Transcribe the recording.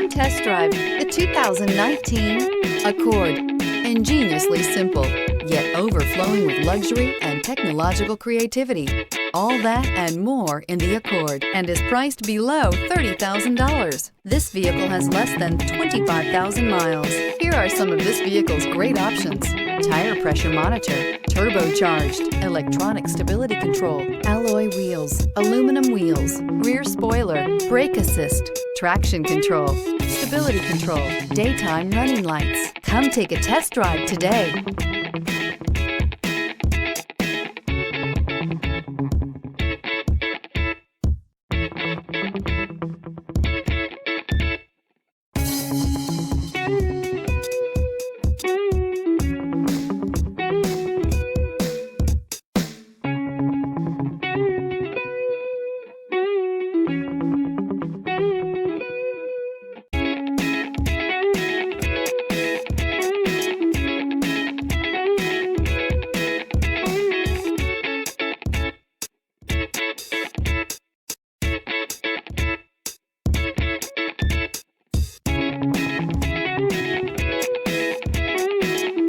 Come test drive the 2019 Accord. Ingeniously simple, yet overflowing with luxury and technological creativity. All that and more in the Accord, and is priced below $30,000. This vehicle has less than 25,000 miles. Here are some of this vehicle's great options: tire pressure monitor, turbocharged, electronic stability control, alloy wheels, aluminum wheels, rear spoiler, brake assist, traction control, stability control, daytime running lights. Come take a test drive today.